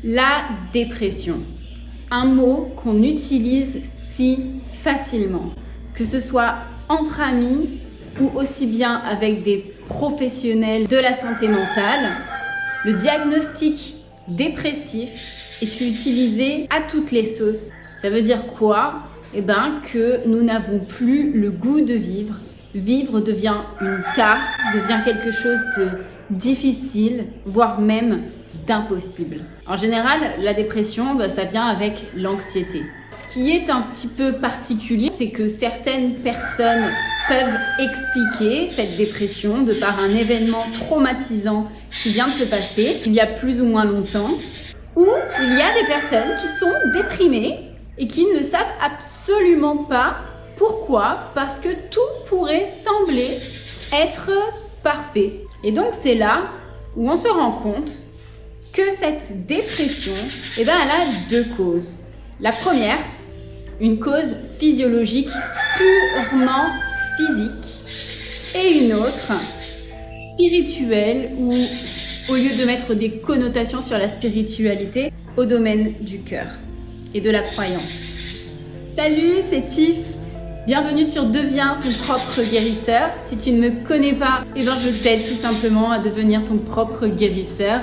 La dépression, un mot qu'on utilise si facilement, que ce soit entre amis ou aussi bien avec des professionnels de la santé mentale. Le diagnostic dépressif est utilisé à toutes les sauces. Ça veut dire quoi? Que nous n'avons plus le goût de vivre. Vivre devient une tare, devient quelque chose de difficile, voire même d'impossible. En général, la dépression, ça vient avec l'anxiété. Ce qui est un petit peu particulier, c'est que certaines personnes peuvent expliquer cette dépression de par un événement traumatisant qui vient de se passer il y a plus ou moins longtemps, ou il y a des personnes qui sont déprimées et qui ne savent absolument pas pourquoi, parce que tout pourrait sembler être parfait. Et donc c'est là où on se rend compte que cette dépression, elle a deux causes. La première, une cause physiologique purement physique, et une autre spirituelle, où au lieu de mettre des connotations sur la spiritualité, au domaine du cœur et de la croyance. Salut, c'est Tiff. Bienvenue sur Deviens ton propre guérisseur. Si tu ne me connais pas, je t'aide tout simplement à devenir ton propre guérisseur.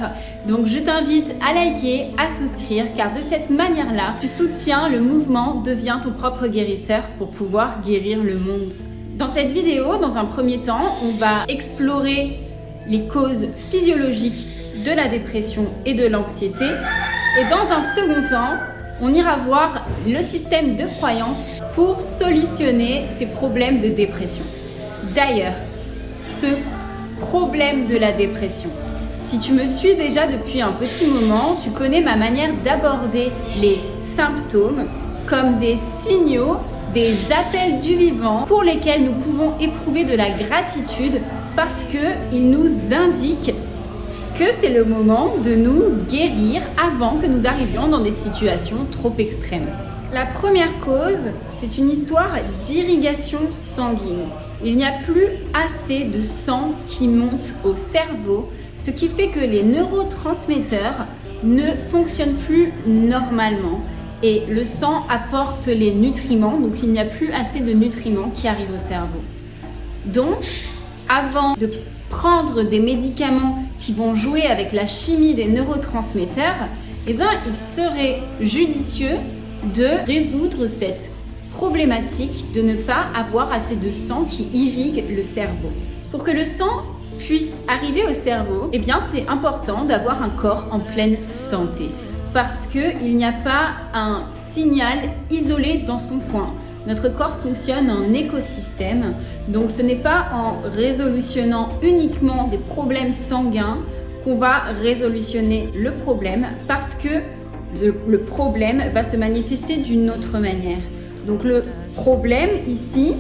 Donc je t'invite à liker, à souscrire, car de cette manière-là, tu soutiens le mouvement Deviens ton propre guérisseur pour pouvoir guérir le monde. Dans cette vidéo, dans un premier temps, on va explorer les causes physiologiques de la dépression et de l'anxiété. Et dans un second temps, on ira voir le système de croyance pour solutionner ces problèmes de dépression. D'ailleurs, ce problème de la dépression, si tu me suis déjà depuis un petit moment, tu connais ma manière d'aborder les symptômes comme des signaux, des appels du vivant pour lesquels nous pouvons éprouver de la gratitude parce qu'ils nous indiquent que c'est le moment de nous guérir avant que nous arrivions dans des situations trop extrêmes. La première cause, c'est une histoire d'irrigation sanguine. Il n'y a plus assez de sang qui monte au cerveau, ce qui fait que les neurotransmetteurs ne fonctionnent plus normalement. Et le sang apporte les nutriments, donc il n'y a plus assez de nutriments qui arrivent au cerveau. Donc, avant de prendre des médicaments qui vont jouer avec la chimie des neurotransmetteurs, il serait judicieux de résoudre cette problématique de ne pas avoir assez de sang qui irrigue le cerveau. Pour que le sang puisse arriver au cerveau, c'est important d'avoir un corps en pleine santé parce qu'il n'y a pas un signal isolé dans son coin. Notre corps fonctionne en écosystème, donc ce n'est pas en résolutionnant uniquement des problèmes sanguins qu'on va résolutionner le problème parce que le problème va se manifester d'une autre manière. Donc le problème ici,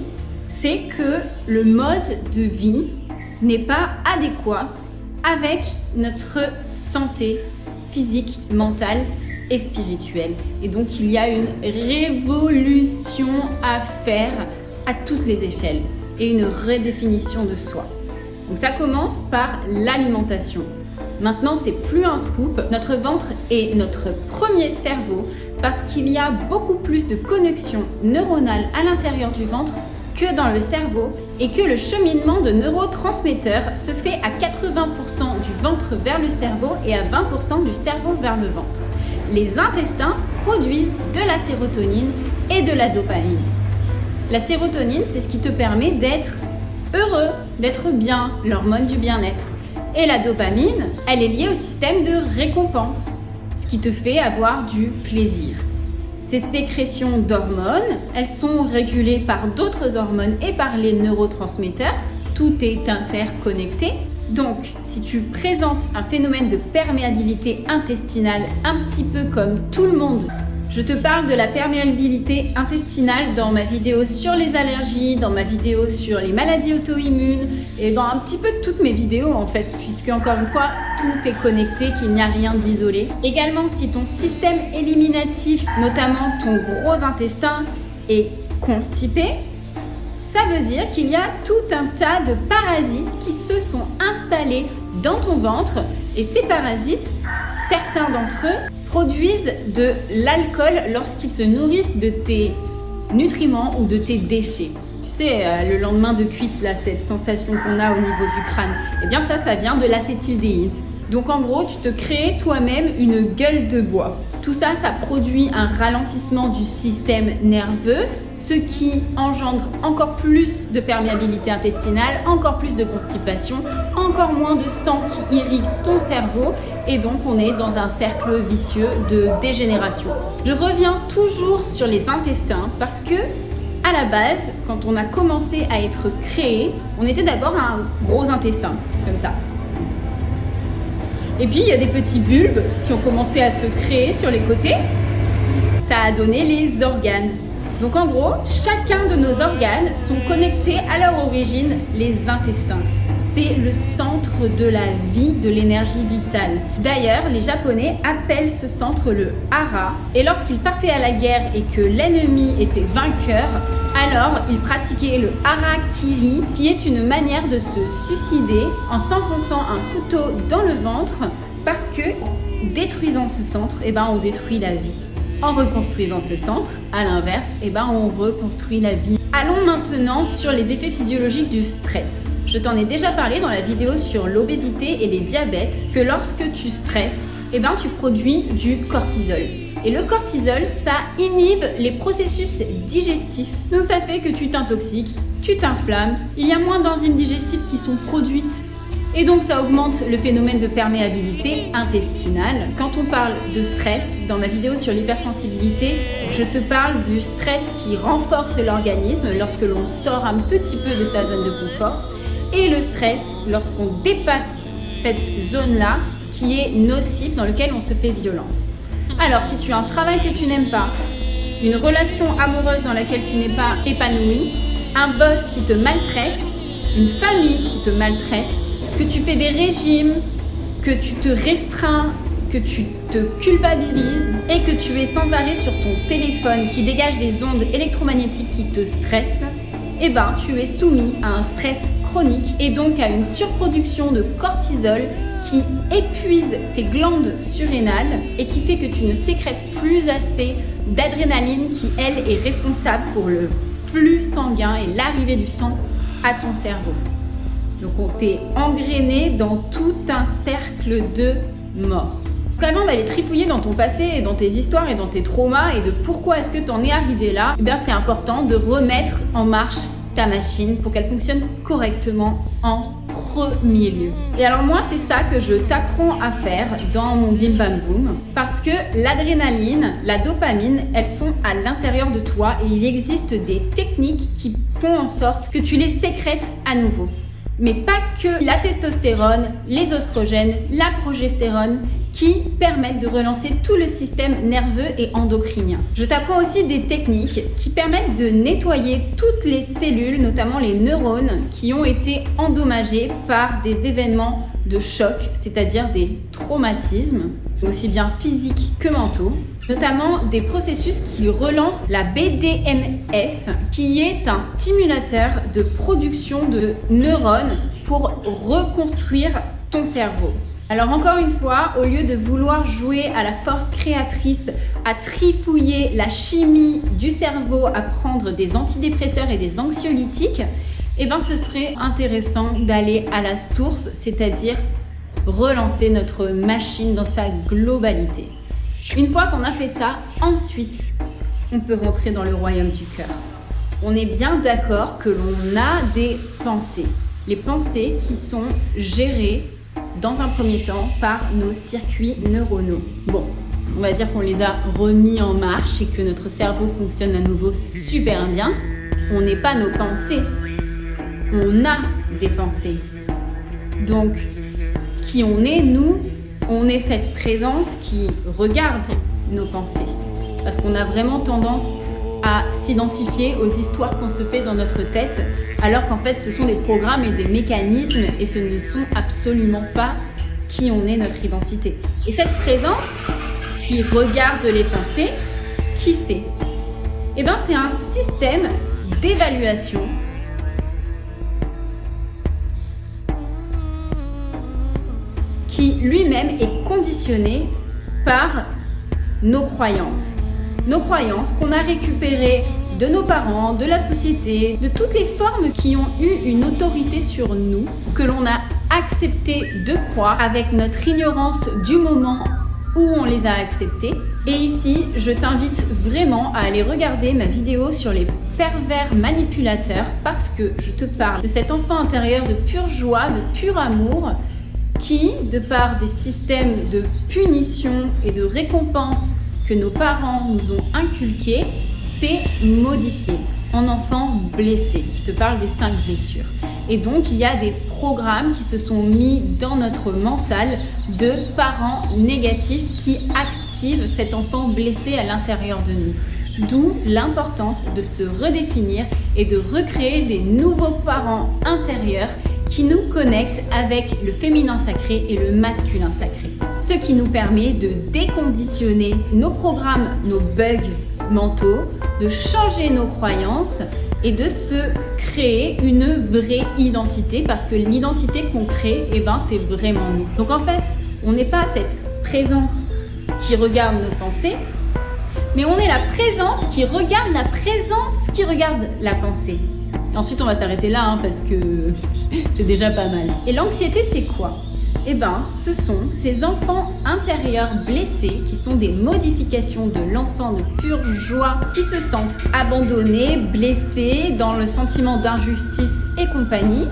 c'est que le mode de vie n'est pas adéquat avec notre santé physique, mentale et spirituelle. Et donc il y a une révolution à faire à toutes les échelles et une redéfinition de soi. Donc ça commence par l'alimentation. Maintenant, c'est plus un scoop. Notre ventre est notre premier cerveau parce qu'il y a beaucoup plus de connexions neuronales à l'intérieur du ventre que dans le cerveau et que le cheminement de neurotransmetteurs se fait à 80% du ventre vers le cerveau et à 20% du cerveau vers le ventre. Les intestins produisent de la sérotonine et de la dopamine. La sérotonine, c'est ce qui te permet d'être heureux, d'être bien, l'hormone du bien-être. Et la dopamine, elle est liée au système de récompense, ce qui te fait avoir du plaisir. Ces sécrétions d'hormones, elles sont régulées par d'autres hormones et par les neurotransmetteurs. Tout est interconnecté. Donc, si tu présentes un phénomène de perméabilité intestinale un petit peu comme tout le monde, je te parle de la perméabilité intestinale dans ma vidéo sur les allergies, dans ma vidéo sur les maladies auto-immunes et dans un petit peu toutes mes vidéos en fait, puisque encore une fois, tout est connecté, qu'il n'y a rien d'isolé. Également, si ton système éliminatif, notamment ton gros intestin, est constipé, ça veut dire qu'il y a tout un tas de parasites qui se sont installés dans ton ventre et ces parasites, certains d'entre eux produisent de l'alcool lorsqu'ils se nourrissent de tes nutriments ou de tes déchets. Tu sais, le lendemain de cuite, là, cette sensation qu'on a au niveau du crâne, eh bien ça vient de l'acétaldéhyde. Donc en gros, tu te crées toi-même une gueule de bois. Tout ça, ça produit un ralentissement du système nerveux, ce qui engendre encore plus de perméabilité intestinale, encore plus de constipation, encore moins de sang qui irrigue ton cerveau et donc on est dans un cercle vicieux de dégénération. Je reviens toujours sur les intestins parce que à la base, quand on a commencé à être créé, on était d'abord un gros intestin, comme ça. Et puis, il y a des petits bulbes qui ont commencé à se créer sur les côtés. Ça a donné les organes. Donc en gros, chacun de nos organes sont connectés à leur origine, les intestins. C'est le centre de la vie, de l'énergie vitale. D'ailleurs, les Japonais appellent ce centre le hara. Et lorsqu'ils partaient à la guerre et que l'ennemi était vainqueur, alors ils pratiquaient le harakiri, qui est une manière de se suicider en s'enfonçant un couteau dans le ventre parce que, détruisant ce centre, on détruit la vie. En reconstruisant ce centre, à l'inverse, on reconstruit la vie. Allons maintenant sur les effets physiologiques du stress. Je t'en ai déjà parlé dans la vidéo sur l'obésité et les diabètes, que lorsque tu stresses, tu produis du cortisol. Et le cortisol, ça inhibe les processus digestifs. Donc ça fait que tu t'intoxiques, tu t'inflammes, il y a moins d'enzymes digestives qui sont produites. Et donc ça augmente le phénomène de perméabilité intestinale. Quand on parle de stress, dans ma vidéo sur l'hypersensibilité, je te parle du stress qui renforce l'organisme lorsque l'on sort un petit peu de sa zone de confort. Et le stress lorsqu'on dépasse cette zone-là qui est nocif, dans lequel on se fait violence. Alors si tu as un travail que tu n'aimes pas, une relation amoureuse dans laquelle tu n'es pas épanoui, un boss qui te maltraite, une famille qui te maltraite, que tu fais des régimes, que tu te restreins, que tu te culpabilises et que tu es sans arrêt sur ton téléphone qui dégage des ondes électromagnétiques qui te stressent, tu es soumis à un stress chronique et donc à une surproduction de cortisol qui épuise tes glandes surrénales et qui fait que tu ne sécrètes plus assez d'adrénaline qui, elle, est responsable pour le flux sanguin et l'arrivée du sang à ton cerveau. Donc on t'est engrainé dans tout un cercle de mort. Donc avant d'aller trifouiller dans ton passé et dans tes histoires et dans tes traumas et de pourquoi est-ce que t'en es arrivé là, c'est important de remettre en marche ta machine pour qu'elle fonctionne correctement en premier lieu. Et alors moi, c'est ça que je t'apprends à faire dans mon Bim Bam Boom, parce que l'adrénaline, la dopamine, elles sont à l'intérieur de toi et il existe des techniques qui font en sorte que tu les sécrètes à nouveau. Mais pas que la testostérone, les oestrogènes, la progestérone qui permettent de relancer tout le système nerveux et endocrinien. Je t'apprends aussi des techniques qui permettent de nettoyer toutes les cellules, notamment les neurones, qui ont été endommagés par des événements de choc, c'est-à-dire des traumatismes, aussi bien physiques que mentaux, notamment des processus qui relancent la BDNF, qui est un stimulateur de production de neurones pour reconstruire ton cerveau. Alors encore une fois, au lieu de vouloir jouer à la force créatrice, à trifouiller la chimie du cerveau, à prendre des antidépresseurs et des anxiolytiques, ce serait intéressant d'aller à la source, c'est-à-dire relancer notre machine dans sa globalité. Une fois qu'on a fait ça, ensuite, on peut rentrer dans le royaume du cœur. On est bien d'accord que l'on a des pensées. Les pensées qui sont gérées dans un premier temps par nos circuits neuronaux. Bon, on va dire qu'on les a remis en marche et que notre cerveau fonctionne à nouveau super bien. On n'est pas nos pensées. On a des pensées. Donc, qui on est, nous, on est cette présence qui regarde nos pensées. Parce qu'on a vraiment tendance à s'identifier aux histoires qu'on se fait dans notre tête, alors qu'en fait, ce sont des programmes et des mécanismes et ce ne sont absolument pas qui on est, notre identité. Et cette présence qui regarde les pensées, qui c'est ? C'est un système d'évaluation qui lui-même est conditionné par nos croyances. Nos croyances qu'on a récupérées de nos parents, de la société, de toutes les formes qui ont eu une autorité sur nous, que l'on a accepté de croire avec notre ignorance du moment où on les a acceptées. Et ici, je t'invite vraiment à aller regarder ma vidéo sur les pervers manipulateurs parce que je te parle de cet enfant intérieur de pure joie, de pur amour qui, de par des systèmes de punition et de récompense que nos parents nous ont inculqués, s'est modifié en enfant blessé. Je te parle des 5 blessures. Et donc, il y a des programmes qui se sont mis dans notre mental de parents négatifs qui activent cet enfant blessé à l'intérieur de nous. D'où l'importance de se redéfinir et de recréer des nouveaux parents intérieurs qui nous connectent avec le féminin sacré et le masculin sacré. Ce qui nous permet de déconditionner nos programmes, nos bugs mentaux, de changer nos croyances et de se créer une vraie identité parce que l'identité qu'on crée, c'est vraiment nous. Donc en fait, on n'est pas cette présence qui regarde nos pensées, mais on est la présence qui regarde la présence qui regarde la pensée. Et ensuite, on va s'arrêter là parce que c'est déjà pas mal. Et l'anxiété, c'est quoi ? Ce sont ces enfants intérieurs blessés qui sont des modifications de l'enfant de pure joie qui se sentent abandonnés, blessés, dans le sentiment d'injustice et compagnie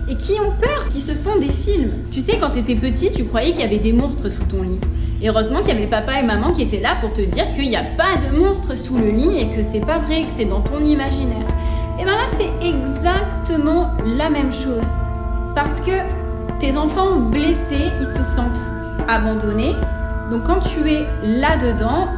et qui ont peur, qui se font des films. Tu sais, quand tu étais petit, tu croyais qu'il y avait des monstres sous ton lit. Et heureusement qu'il y avait papa et maman qui étaient là pour te dire qu'il n'y a pas de monstres sous le lit et que c'est pas vrai, que c'est dans ton imaginaire. Et là, c'est exactement la même chose. Parce que tes enfants blessés, ils se sentent abandonnés. Donc quand tu es là-dedans,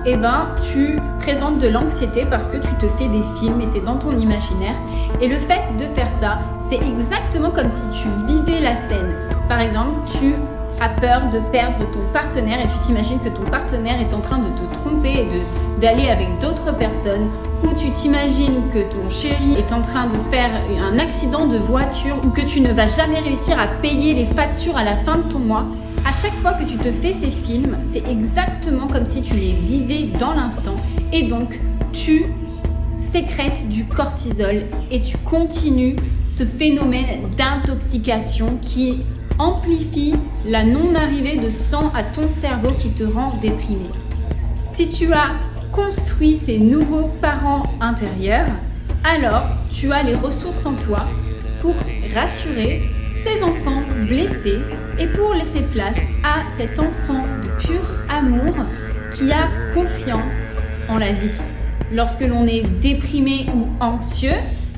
tu présentes de l'anxiété parce que tu te fais des films et tu es dans ton imaginaire. Et le fait de faire ça, c'est exactement comme si tu vivais la scène. Par exemple, tu as peur de perdre ton partenaire et tu t'imagines que ton partenaire est en train de te tromper et d'aller avec d'autres personnes. Ou tu t'imagines que ton chéri est en train de faire un accident de voiture ou que tu ne vas jamais réussir à payer les factures à la fin de ton mois. À chaque fois que tu te fais ces films, c'est exactement comme si tu les vivais dans l'instant. Et donc, tu sécrètes du cortisol et tu continues ce phénomène d'intoxication qui amplifie la non-arrivée de sang à ton cerveau qui te rend déprimé. Si tu as construit ces nouveaux parents intérieurs, alors tu as les ressources en toi pour rassurer ces enfants blessés et pour laisser place à cet enfant de pur amour qui a confiance en la vie. Lorsque l'on est déprimé ou anxieux,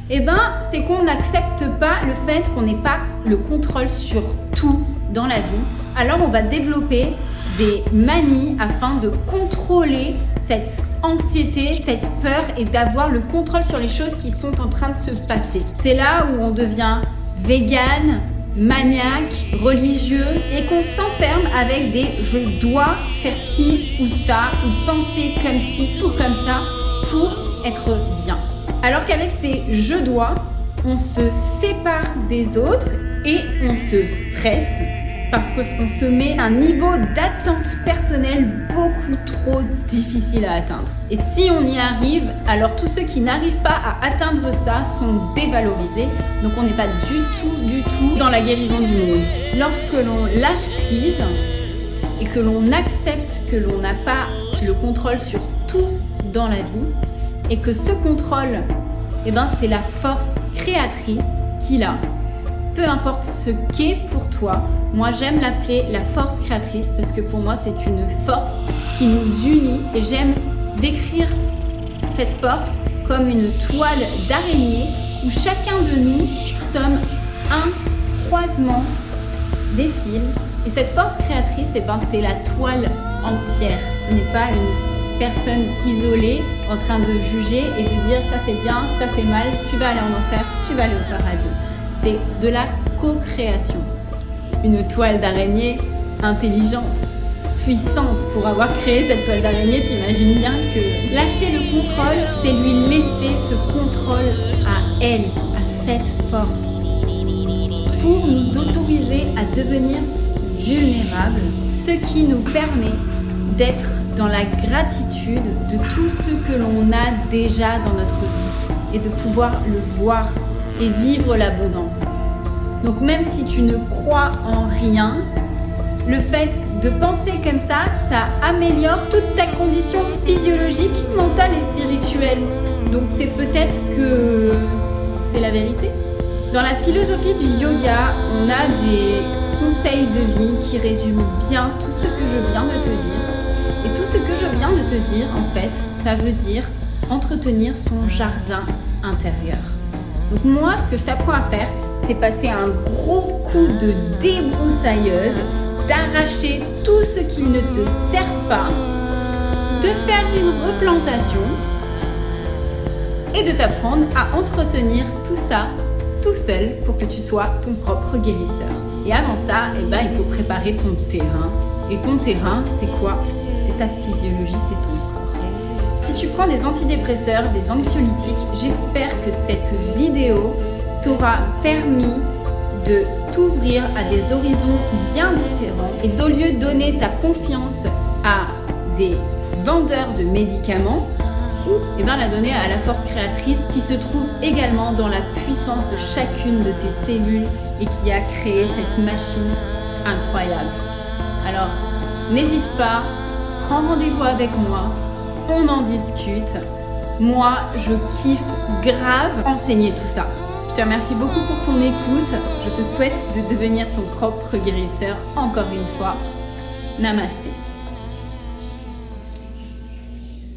c'est qu'on n'accepte pas le fait qu'on n'ait pas le contrôle sur tout dans la vie. Alors on va développer des manies afin de contrôler cette anxiété, cette peur et d'avoir le contrôle sur les choses qui sont en train de se passer. C'est là où on devient végane, maniaque, religieux et qu'on s'enferme avec des « je dois faire ci ou ça » ou penser comme ci ou comme ça pour être bien. Alors qu'avec ces « je dois », on se sépare des autres et on se stresse parce qu'on se met un niveau d'attente personnelle beaucoup trop difficile à atteindre. Et si on y arrive, alors tous ceux qui n'arrivent pas à atteindre ça sont dévalorisés. Donc on n'est pas du tout dans la guérison du monde. Lorsque l'on lâche prise et que l'on accepte que l'on n'a pas le contrôle sur tout dans la vie et que ce contrôle, c'est la force créatrice qu'il a. Peu importe ce qu'est pour toi, moi j'aime l'appeler la force créatrice parce que pour moi c'est une force qui nous unit et j'aime décrire cette force comme une toile d'araignée où chacun de nous sommes un croisement des fils et cette force créatrice c'est la toile entière. Ce n'est pas une personne isolée en train de juger et de dire ça c'est bien, ça c'est mal, tu vas aller en enfer, tu vas aller au paradis. C'est de la co-création. Une toile d'araignée intelligente, puissante. Pour avoir créé cette toile d'araignée, tu imagines bien que lâcher le contrôle, c'est lui laisser ce contrôle à elle, à cette force. Pour nous autoriser à devenir vulnérables, ce qui nous permet d'être dans la gratitude de tout ce que l'on a déjà dans notre vie et de pouvoir le voir et vivre l'abondance. Donc même si tu ne crois en rien, le fait de penser comme ça améliore toute ta condition physiologique, mentale et spirituelle. Donc c'est peut-être que c'est la vérité. Dans la philosophie du yoga, on a des conseils de vie qui résument bien tout ce que je viens de te dire. Et tout ce que je viens de te dire, en fait, ça veut dire entretenir son jardin intérieur. Donc moi, ce que je t'apprends à faire, c'est passer un gros coup de débroussailleuse, d'arracher tout ce qui ne te sert pas, de faire une replantation et de t'apprendre à entretenir tout ça tout seul pour que tu sois ton propre guérisseur. Et avant ça, il faut préparer ton terrain. Et ton terrain, c'est quoi? C'est ta physiologie, c'est ton corps. Si tu prends des antidépresseurs, des anxiolytiques, j'espère que cette vidéo t'aura permis de t'ouvrir à des horizons bien différents et d'au lieu de donner ta confiance à des vendeurs de médicaments, la donner à la force créatrice qui se trouve également dans la puissance de chacune de tes cellules et qui a créé cette machine incroyable. Alors, n'hésite pas, prends rendez-vous avec moi, on en discute. Moi, je kiffe grave enseigner tout ça. Je te remercie beaucoup pour ton écoute. Je te souhaite de devenir ton propre guérisseur encore une fois. Namasté.